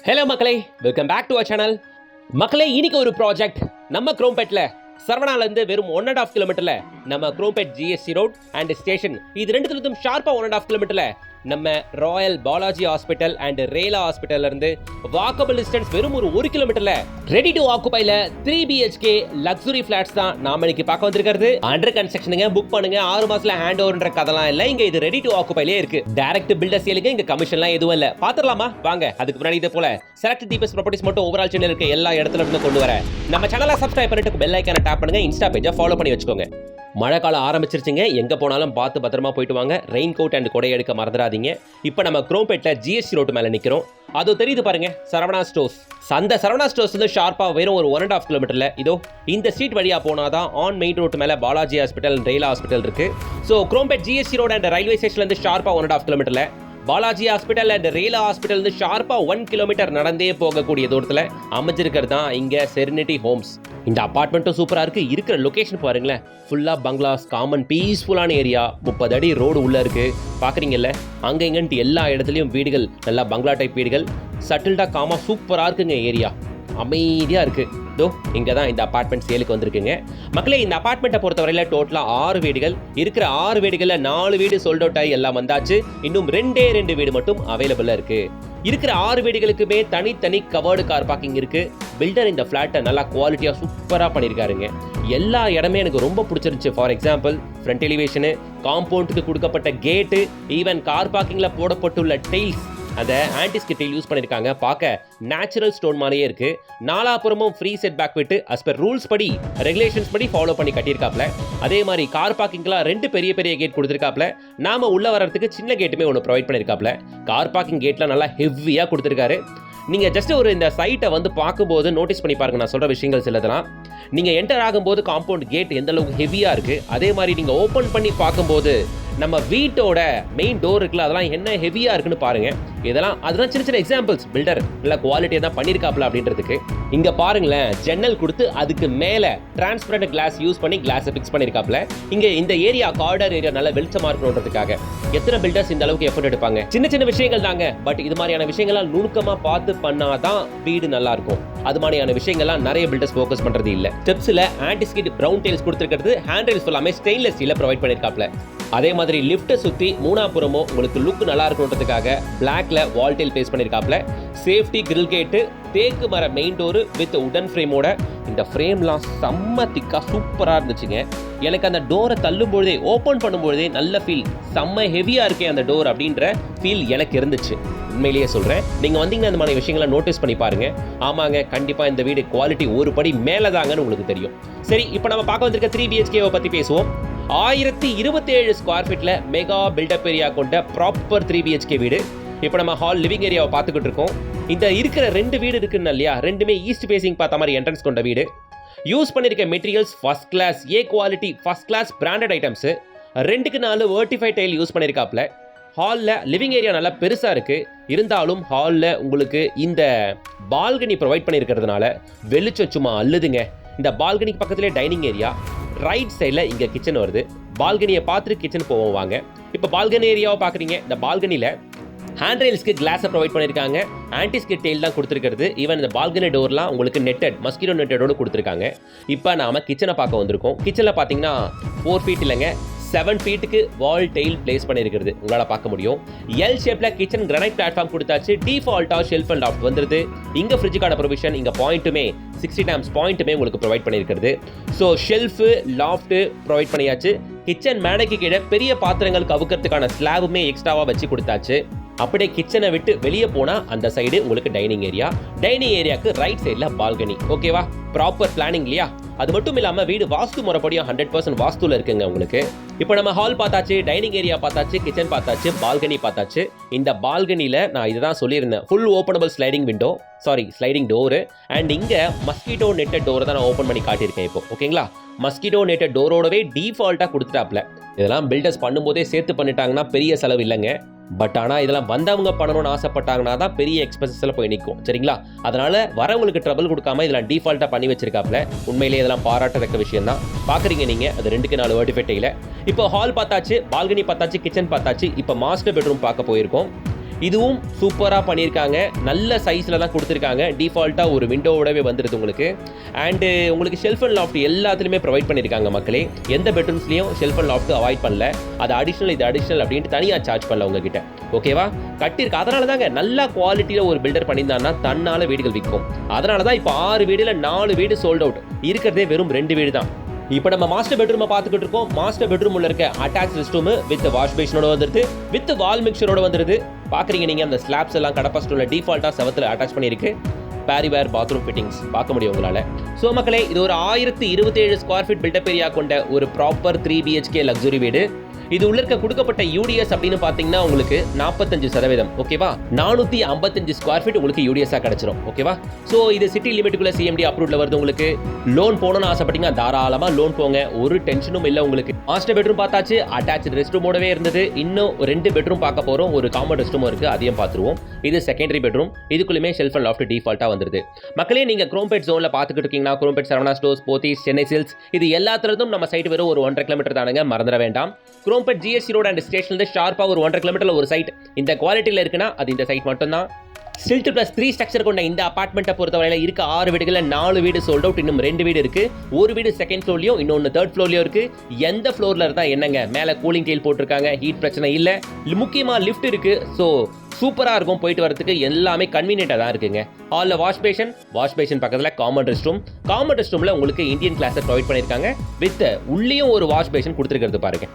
Hello மக்களே, welcome back to our channel. மக்களே, இன்னைக்கு ஒரு ப்ராஜெக்ட் நம்ம குரோம்பேட்ல சரவணாலேருந்து வெறும் 1.5 கிலோமீட்டர்ல நம்ம Chromepet GST road and station இது ரெண்டுத்துலேயும் ஷார்ப்பா 1.5 கிலோமீட்டர்ல நம்ம Royal Balaji hospital and Rela ஹாஸ்பிட்டல்ல இருந்து வாக்கபிள் டிஸ்டன்ஸ் வெறும் ஒரு 1 கிலோமீட்டர்ல ரெடி டு ஆக்குபைல 3 BHK லக்ஸுரி ஃபிளாட்ஸ் தான் நாம இன்னைக்கு பார்க்க வந்திருக்கிறது. அண்டர் கன்ஸ்ட்ரக்ஷனுங்க, புக் பண்ணுங்க, 6 மாசத்துல ஹேண்ட் ஓவர்ன்ற கதெல்லாம் இல்ல. இங்க இது ரெடி டு ஆக்குபைலே இருக்கு. டைரக்ட் பில்டர் சேலுக்கு இங்க கமிஷன்லாம் எதுவும் இல்ல. பாத்துறலாமா வாங்க. அதுக்கு முன்னாடி இதே போல செலக்ட் தீபஸ் ப்ராப்பர்ட்டிஸ் மட்டும் ஓவரால் சேனல் இருக்க எல்லா இடத்துல இருந்து கொண்டு வர நம்ம சேனலை சப்ஸ்கிரைப் பண்ணிட்டு பெல் ஐகானை டேப் பண்ணுங்க. இன்ஸ்டா பேஜை ஃபாலோ பண்ணி வச்சுக்கோங்க. மழை காலம் ஆரம்பிச்சிருச்சுங்க. எங்கே போனாலும் பார்த்து பத்திரமா போயிட்டு வாங்க. ரெயின் கோட் அண்ட் கொடை எடுக்க மறந்துடாதீங்க. இப்போ நம்ம குரோம்பேட்டில் ஜிஎஸ்டி ரோட்டு மேலே நிற்கிறோம். அது தெரியுது பாருங்க, சரவணா ஸ்டோர்ஸ். அந்த சரவணா ஸ்டோர்ஸ் வந்து ஷார்ப்பாக வெறும் ஒரு 1.5 கிலோமீட்டரில் இதோ இந்த ஸ்ட்ரீட் வழியாக போனால் தான் ஆன் மெயின் ரோட்டு மேலே Balaji hospital and Rela hospital இருக்கு. So Chromepet GST road and railway ஸ்டேஷன்லேருந்து ஷார்ப்பாக 1.5 கிலோமீட்டரில் Balaji hospital and Rela hospital வந்து ஷார்ப்பா 1 கிலோமீட்டர் நடந்தே போகக்கூடிய தூரத்தில் அமைஞ்சிருக்கிறது தான் இங்க செரினிட்டி ஹோம்ஸ். இந்த அபார்ட்மெண்ட்டும் சூப்பரா இருக்கு. இருக்கிற லொகேஷன் பாருங்களேன், ஃபுல்லா பங்களாஸ், காமன் பீஸ்ஃபுல்லான ஏரியா, 30 அடி ரோடு உள்ள இருக்கு. பாக்குறீங்கல்ல, அங்க இங்கன்ட்டு எல்லா இடத்துலயும் வீடுகள், நல்லா பங்களா டைப் வீடுகள், சட்டில்டா காமா சூப்பரா இருக்குங்க. ஏரியா அமைதியா இருக்கு. இங்க தான் இந்த அபார்ட்மெண்ட் சேலுக்கு வந்திருக்குங்க. மக்களே, இந்த அபார்ட்மெண்ட்டை பொறுத்தவரையில டோட்டலா 6 வீடுகள் இருக்கிற. 6 வீடுகள்ல 4 வீடு சோல்ட் அவுட் ஆகி எல்லாம் வந்தாச்சு. இன்னும் 2 வீடு மட்டும் அவைலபிளா இருக்கு. இருக்கிற 6 வீடுகளுக்குமே தனித்தனி கவர்டு கார் பார்க்கிங் இருக்கு. பில்டர் இந்த பிளாட்டை நல்லா குவாலிட்டியா சூப்பரா பண்ணிருக்காருங்க. எல்லா இடமே எனக்கு ரொம்ப பிடிச்சிருந்துச்சு. ஃபார் எக்ஸாம்பிள், ஃப்ரண்ட் எலிவேஷனு, காம்பவுண்டுக்கு கொடுக்கப்பட்ட கேட்டு, ஈவன் கார் பார்க்கிங்ல போடப்பட்டுள்ள டெய்ல்ஸ், அந்த ஆன்டிஸ்கிட் டெயில் யூஸ் பண்ணிருக்காங்க. பார்க்க நேச்சுரல் ஸ்டோன் மாதிரியே இருக்கு. நாலாபுறமும் ஃப்ரீ செட் பேக் விட்டு as per ரூல்ஸ் படி, ரெகுலேஷன்ஸ் படி ஃபாலோ பண்ணி கட்டியிருக்காப்ல. அதே மாதிரி கார் பார்க்கிங்லாம் 2 பெரிய கேட் கொடுத்துருக்காப்ல. நாம உள்ள வர்றதுக்கு சின்ன கேட்டுமே ஒன்று ப்ரொவைட் பண்ணியிருக்காப்ல. கார் பார்க்கிங் கேட்லாம் நல்லா ஹெவியா கொடுத்துருக்காரு. நீங்க ஜஸ்ட் ஒரு இந்த சைட்டை வந்து பார்க்கும்போது நோட்டீஸ் பண்ணி பாருங்க. நான் சொல்ற விஷயங்கள் சிலதெல்லாம் நீங்க என்டர் ஆகும்போது காம்பவுண்ட் கேட் எந்த அளவுக்கு ஹெவியா இருக்கு, அதே மாதிரி நீங்க ஓபன் பண்ணி பார்க்கும்போது நம்ம வீட்டோட மெயின் டோர் இருக்குல்ல, அதெல்லாம் என்ன ஹெவியா இருக்குன்னு பாருங்க. அதெல்லாம் சின்ன எக்ஸாம்பிள்ஸ். பில்டர் நல்ல குவாலிட்டியா தான் பண்ணிருக்காப்ல அப்படின்றதுக்கு. இங்க பாருங்களேன், ஜன்னல் கொடுத்து அதுக்கு மேல டிரான்ஸ்பரண்ட் கிளாஸ் யூஸ் பண்ணி கிளாஸை ஃபிக்ஸ் பண்ணிருக்காப்ல. இங்க இந்த ஏரியா கார்டர் ஏரியா நல்ல வெளிச்சமா இருக்கணுன்றதுக்காக எத்தனை பில்டர்ஸ் இந்த அளவுக்கு எஃபர்ட் எடுப்பாங்க. சின்ன விஷயங்கள் தாங்க. பட் இது மாதிரியான விஷயங்கள்லாம் நுணுக்கமா பார்த்து பண்ணாதான் வீடு நல்லா இருக்கும். அது மாதிரியான விஷயங்கள்லாம் நிறைய பில்டர்ஸ் ஃபோக்கஸ் பண்றது இல்ல. ஸ்டெப்ஸ்ல ஆன்டிஸ்கிட் பிரவுன் டைல்ஸ் கொடுத்திருக்கிறது. ஹேண்ட் ரெயில்ஸ் எல்லாமே ஸ்டெயின்லெஸ் ஸ்டீல்ல ப்ரொவைட் பண்ணிருக்காப்ல. அதே மாதிரி லிஃப்ட்டை சுற்றி 3புறமும் உங்களுக்கு லுக் நல்லா இருக்கணுன்றதுக்காக பிளாக்ல வால் டைல் பேஸ் பண்ணியிருக்காப்ல. சேஃப்டி கிரில் கேட்டு, தேக்கு மர மெயின் டோரு வித் உடன் ஃப்ரேமோட. இந்த ஃப்ரேம்லாம் செம்ம திக்கா சூப்பராக இருந்துச்சுங்க. எனக்கு அந்த டோரை தள்ளும் பொழுதே, ஓப்பன் பண்ணும்பொழுதே நல்ல ஃபீல், செம்ம ஹெவியாக இருக்கே அந்த டோர் அப்படின்ற ஃபீல் எனக்கு இருந்துச்சு. உண்மையிலேயே சொல்கிறேன். நீங்கள் வந்தீங்கன்னா அந்த மாதிரி விஷயங்களை நோட்டீஸ் பண்ணி பாருங்க. ஆமாங்க, கண்டிப்பாக இந்த வீடு குவாலிட்டி ஒரு படி மேலே தாங்கன்னு உங்களுக்கு தெரியும். சரி, இப்போ நம்ம பார்க்க வந்திருக்க 3 BHKவை பற்றி பேசுவோம். 1027 ஸ்கொயர் ஃபீட்ல மெகா பில்டப் ஏரியா கொண்ட ப்ராப்பர் 3 BHK வீடு. இப்போ நம்ம ஹால் லிவிங் ஏரியாவை பார்த்துக்கிட்டு இருக்கோம். இந்த இருக்கிற 2 வீடு இருக்குன்னு இல்லையா, ரெண்டுமே ஈஸ்ட் ஃபேசிங் பார்த்த மாதிரி என்ட்ரன்ஸ் கொண்ட வீடு. யூஸ் பண்ணிருக்க materials first class, A quality, first class branded items. 2க்கு 4 வெர்டிஃபை டைல் யூஸ் பண்ணிருக்காப்ல. ஹாலில் லிவிங் ஏரியா நல்லா பெருசாக இருக்கு. இருந்தாலும் ஹாலில் உங்களுக்கு இந்த பால்கனி ப்ரொவைட் பண்ணியிருக்கிறதுனால வெளிச்சம் சும்மா அல்லுதுங்க. இந்த பால்கனிக்கு பக்கத்துலேயே டைனிங் ஏரியா, ரைட் சைடில் இங்கே கிச்சன் வருது. பால்கனியை பார்த்துட்டு கிச்சன் போவோம் வாங்க. இப்போ பால்கனி ஏரியாவை பார்க்குறீங்க. இந்த பால்கனியில் ஹேண்ட் ரெயில்ஸ்க்கு கிளாஸை ப்ரொவைட் பண்ணியிருக்காங்க. ஆன்டிஸ்கிட் டெயில் தான் கொடுத்துருக்கிறது. ஈவன் இந்த பால்கனி டோர்லாம் உங்களுக்கு நெட்டட், மஸ்கிட்டோ நெட்டடோடு கொடுத்துருக்காங்க. இப்போ நாம கிச்சனை பார்க்க வந்திருக்கோம். கிச்சனில் பார்த்தீங்கன்னா 4 ஃபீட் இல்லைங்க, 7 ஃபீட்டுக்கு வால் டெயில் பிளேஸ் பண்ணியிருக்கிறது உங்களால் பார்க்க முடியும். எல் ஷேப்பில் கிச்சன் கிரானைட் பிளாட்ஃபார்ம் கொடுத்தாச்சு. டிஃபால்ட்டாக ஷெல்ஃப் அண்ட் லாஃப்ட் வந்துருது. இங்கே ஃப்ரிட்ஜுக்கான ப்ரொவிஷன், இங்கே பாயிண்ட்டுமே 60 டைம்ஸ் பாயிண்ட்டுமே உங்களுக்கு ப்ரொவைட் பண்ணியிருக்கிறது. ஸோ ஷெல்ஃபு, லாஃப்ட்டு ப்ரொவைட் பண்ணியாச்சு. கிச்சன் மேடைக்கு கீழே பெரிய பாத்திரங்கள் கவுக்கிறதுக்கான ஸ்லாபுமே எக்ஸ்ட்ராவாக வச்சு கொடுத்தாச்சு. அப்படியே கிச்சனை விட்டு வெளியே போனால் அந்த சைடு உங்களுக்கு டைனிங் ஏரியா. டைனிங் ஏரியாவுக்கு ரைட் சைடில் பால்கனி. ஓகேவா? ப்ராப்பர் பிளானிங் இல்லையா? அது மட்டும் இல்லாமல் வீடு வாஸ்து முறைப்படியும் 100% வாஸ்துல இருக்குங்க உங்களுக்கு. இப்போ நம்ம ஹால் பார்த்தாச்சு, டைனிங் ஏரியா பார்த்தாச்சு, கிச்சன் பார்த்தாச்சு, பால்கனி பார்த்தாச்சு. இந்த பால்கனியில் நான் இதுதான் சொல்லியிருந்தேன், full openable sliding window, sliding door. And இங்கே மஸ்கிட்டோ நெட்டட் டோரை தான் நான் ஓப்பன் பண்ணி காட்டியிருக்கேன் இப்போ. ஓகேங்களா? மஸ்கிட்டோ நெட்டட் டோரோடவே டிஃபால்ட்டாக கொடுத்துட்டாப்ல. இதெல்லாம் பில்டர்ஸ் பண்ணும்போதே சேர்த்து பண்ணிட்டாங்கன்னா பெரிய செலவு இல்லைங்க. பட் ஆனால் இதெல்லாம் வந்தவங்க பண்ணணும்னு ஆசைப்பட்டாங்கன்னா தான் பெரிய எக்ஸ்பென்சஸில் போய் நிற்கும். சரிங்களா? அதனால வரவங்களுக்கு ட்ரபிள் கொடுக்காம இதெல்லாம் டிஃபால்ட்டாக பண்ணி வச்சிருக்காப்ல. உண்மையிலேயே இதெல்லாம் பாராட்டத்தக்க விஷயம் தான். பார்க்குறீங்க நீங்கள், அது 2க்கு 4 வெர்டிஃபை டைல். இப்போ ஹால் பார்த்தாச்சு, பால்கனி பார்த்தாச்சு, கிச்சன் பார்த்தாச்சு. இப்போ மாஸ்டர் பெட்ரூம் பார்க்க போயிருக்கோம். இதுவும் சூப்பராக பண்ணியிருக்காங்க, நல்ல சைஸில் தான் கொடுத்துருக்காங்க. டிஃபால்ட்டாக ஒரு விண்டோவோடவே வந்துடுது உங்களுக்கு. அண்டு உங்களுக்கு ஷெல்ஃப் அண்ட் லாஃப்ட் எல்லாத்துலேயுமே ப்ரொவைட் பண்ணியிருக்காங்க மக்களே. எந்த பெட்ரூம்ஸ்லையும் ஷெல்ஃப் அண்ட் லாஃப்ட் அவாய்ட் பண்ணல. அது அடிஷ்னல் இது அடிஷ்னல் அப்படின்ட்டு தனியாக சார்ஜ் பண்ணல உங்ககிட்ட. ஓகேவா, கட்டியிருக்கு. அதனால தாங்க நல்ல குவாலிட்டியில் ஒரு பில்டர் பண்ணியிருந்தாங்கன்னா தன்னால் வீடுகள் விற்கும். அதனால தான் இப்போ 6 வீடில் 4 வீடு சோல்ட் அவுட், இருக்கிறதே வெறும் 2 வீடு தான். இப்போ நம்ம மாஸ்டர் பெட்ரூமை பார்த்துக்கிட்டு இருக்கோம். மாஸ்டர் பெட்ரூம் உள்ள இருக்க attach rest room with wash பேஷனோட வந்துருது, வித் வால் மிக்சரோட வந்துருது. பார்க்குறீங்க நீங்கள் அந்த ஸ்லாப்ஸ் எல்லாம் கடப்பாஸ்டோல டிஃபால்ட்டாக செவத்தில் அட்டாச் பண்ணியிருக்கு. பேரிவேர் பாத்ரூம் ஃபிட்டிங்ஸ் பார்க்க முடியும் உங்களால். ஸோ மக்களே, இது ஒரு 1027 ஸ்கொயர் ஃபீட் பில்டப் ஏரியா கொண்ட ஒரு ப்ராப்பர் 3 BHK லக்ஸுரி வீடு. இது உள்ள இருக்க கொடுக்கப்பட்ட யூடிஎஸ் அப்படின்னு பார்த்தீங்கன்னா உங்களுக்கு 45%. ஓகேவா, 455 ஸ்கொயர் ஃபீட் உங்களுக்கு யூடிஎஸ்ஸாக கிடைச்சிரும். ஓகேவா, ஸோ இது சிட்டி லிமிட்டுக்குள்ள CMD அப்ரூவ்ல வருது. உங்களுக்கு லோன் போகணும்னு ஆசைப்பட்டீங்கன்னா தாராளமாக லோன் போங்க, ஒரு டென்ஷனும் இல்லை உங்களுக்கு. மாஸ்டர் பெட்ரூம் பார்த்தாச்சு, அட்டாச் ரெஸ்ட் ரூமோடவே இருந்தது. இன்னும் 2 பெட்ரூம் பார்க்க போகிறோம், ஒரு காமன் ரெஸ்ட் ரூம் இருக்குது, அதையும் பார்த்துருவோம். இது செகண்டரி பெட்ரூம். இதுக்குள்ளுமே ஷெல்ஃப் அண்ட் லாஃப்ட் டிஃபால்ட்டாக வந்துருது. மக்களே, நீங்கள் குரோம்பேட் ஜோனில் பார்த்துக்கிட்டு இருக்கீங்கன்னா குரோம்பேட் சரவணா ஸ்டோர்ஸ், போத்தீஸ், சென்னை சில்க்ஸ், இது எல்லாத்துலேருந்தும் நம்ம சைட் வெறும் ஒரு 1.5 கிலோமீட்டர் தானுங்க, மறந்துட வேண்டாம். குரோம்பேட் GSC ரோட் அண்ட் ஸ்டேஷன்ல ஷார்ப்பாக ஒரு 1.5 கிலோமீட்டரில் ஒரு சைட். இந்த குவாலிட்டியில் இருக்குன்னா அது இந்த சைட் மட்டும்தான். ஸ்டில்ட் +3 ஸ்ட்ரக்சர் கொண்ட இந்த அபார்ட்மெண்ட்டை பொறுத்தவரையில் இருக்க 6 வீடுகளில் 4 வீடு சோல்ட் அவுட், இன்னும் 2 வீடு இருக்கு. ஒரு வீடு செகண்ட் ஃப்ளோர்லையும் இன்னொன்று தேர்ட் ஃப்ளோர்லையும் இருக்கு. எந்த ஃப்ளோரில் இருந்தால் என்னங்க, மேலே கூலிங் டெயில் போட்டிருக்காங்க, ஹீட் பிரச்சனை இல்லை. முக்கியமாக லிஃப்ட் இருக்கு. ஸோ சூப்பராக இருக்கும், போயிட்டு வரதுக்கு எல்லாமே கன்வீனியன்ட்டாக தான் இருக்குங்க. ஹாலில் வாஷ் பேஷன் பக்கத்தில் காமன் ரெஸ்ட் ரூமில் உங்களுக்கு இந்தியன் கிளாஸை ப்ரொவைட் பண்ணியிருக்காங்க. வித் உள்ளேயும் ஒரு வாஷ் பேஷன் கொடுத்துருக்கிறது பாருங்க.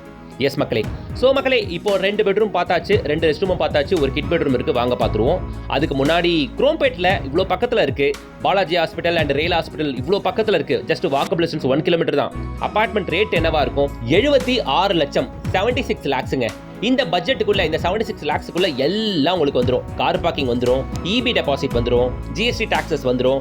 எஸ் மக்களே, ஸோ மக்களே, இப்போ 2 பெட்ரூம் பார்த்தாச்சு, 2 ரெஸ்ட் ரூமும் பார்த்தாச்சு, ஒரு கிட் பெட்ரூம் இருக்குது, வாங்க பார்த்துருவோம். அதுக்கு முன்னாடி குரோம்பேட்டில் இவ்வளோ பக்கத்தில் இருக்குது Balaji hospital and rail hospital, இவ்வளோ பக்கத்தில் இருக்குது. ஜஸ்ட் வாக்கபிள் டிஸ்டன்ஸ் 1 கிலோமீட்டர் தான். அபார்ட்மெண்ட் ரேட் என்னவா இருக்கும்? 76 லட்சம், 76 லேக்ஸுங்க. இந்த பட்ஜெட்டுக்குள்ள, இந்த 76 லேக்ஸுக்குள்ள எல்லாம் உங்களுக்கு வந்துடும். கார் பார்க்கிங் வந்துடும், EB டெபாசிட் வந்துடும், GST டாக்ஸஸ் வந்துடும்.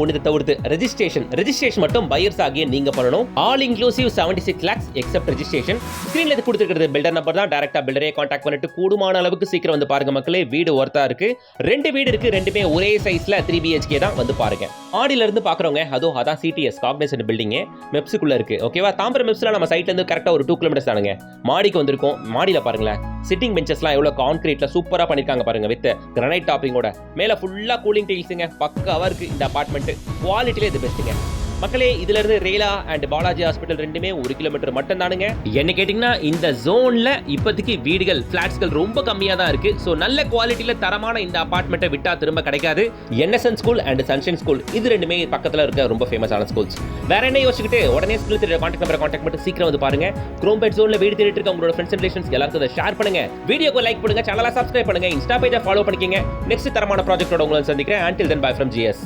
ஒன்று தவிர்த்து ரெஜிஸ்ட்ரேஷன் மட்டும் பையர்ஸ் ஆகிய நீங்க பண்ணணும். All inclusive 76 lakhs accept registration. ஸ்கிரீன்ல இது கொடுத்துருக்கிறது பில்டர் நம்பர் தான். டைரக்டா பில்டரே கான்டாக்ட் பண்ணிட்டு கூடுமான அளவுக்கு சீக்கிரம் வந்து பாருங்க மக்களே. வீடு ஒர்த்தா இருக்கு. 2 வீடு இருக்கு, ரெண்டுமே ஒரே சைஸ்ல 3 BHK தான். வந்து பாருங்க. ஆடியில இருந்து பாக்குறவங்க, அதுவும் அதான் CTS காக்னிசன்ட் பில்டிங் மெப்ஸுக்குள்ள இருக்கு. ஓகேவா, தாம்பரம் மெப்ஸ்ல நம்ம சைட்ல இருந்து கரெக்டா ஒரு 2 கிலோமீட்டர்ஸ் தானுங்க. மாடிக்கு வந்திருக்கோம். மாடியில பாருங்களேன், சிட்டிங் பெஞ்சஸ்லாம் எவ்வளவு கான்கிரீட்ல சூப்பரா பண்ணிருக்காங்க பாருங்க, வித் கிரானைட் டாப்பிங்கோட. மேல ஃபுல்லா கூலிங் டைல்ஸுங்க, பக்காவா இருக்கு இந்த அபார்ட்மெண்ட். குவாலிட்டியில இது பெஸ்ட்டுங்க மக்களே. இதுல இருந்து ரேலா அண்ட் பாலாஜி ஹாஸ்பிட்டல் ரெண்டுமே 1 கிலோமீட்டர் மட்டும் தானுங்க. என்ன கேட்டீங்கன்னா, இந்த ஜோன்ல இப்போதைக்கு வீடுகள், பிளாட்ஸ்கள் ரொம்ப கம்மியா தான் இருக்கு. ஸோ நல்ல குவாலிட்டியில தரமான இந்த அபார்ட்மெண்ட்டை விட்டா திரும்ப கிடைக்காது. NSN school and sunshine school, இது ரெண்டுமே பக்கத்துல இருக்க ரொம்ப ஃபேமஸான ஸ்கூல்ஸ். வேற என்ன யோசிச்சுக்கிட்டு உடனே ஸ்கூல் கான்டாக்ட் நம்பரை கான்டாக்ட் பண்ணி சீக்கிரம் வந்து பாருங்க. குரோம்பேட் ஜோன்ல வீடு தேடிட்டு இருக்க உங்களோட ஃப்ரெண்ட்ஸ் அண்ட் ரிலேஷன்ஸ் எல்லாருக்கும் அதை ஷேர் பண்ணுங்க. வீடியோக்கு லைக் பண்ணுங்க, சேனலை சப்ஸ்கிரைப் பண்ணுங்க, இன்ஸ்டா பேஜை ஃபாலோ பண்ணிக்கங்க. நெக்ஸ்ட் தரமான ப்ராஜெக்டோட உங்களை சந்திக்கிறேன். Until then, bye from GS.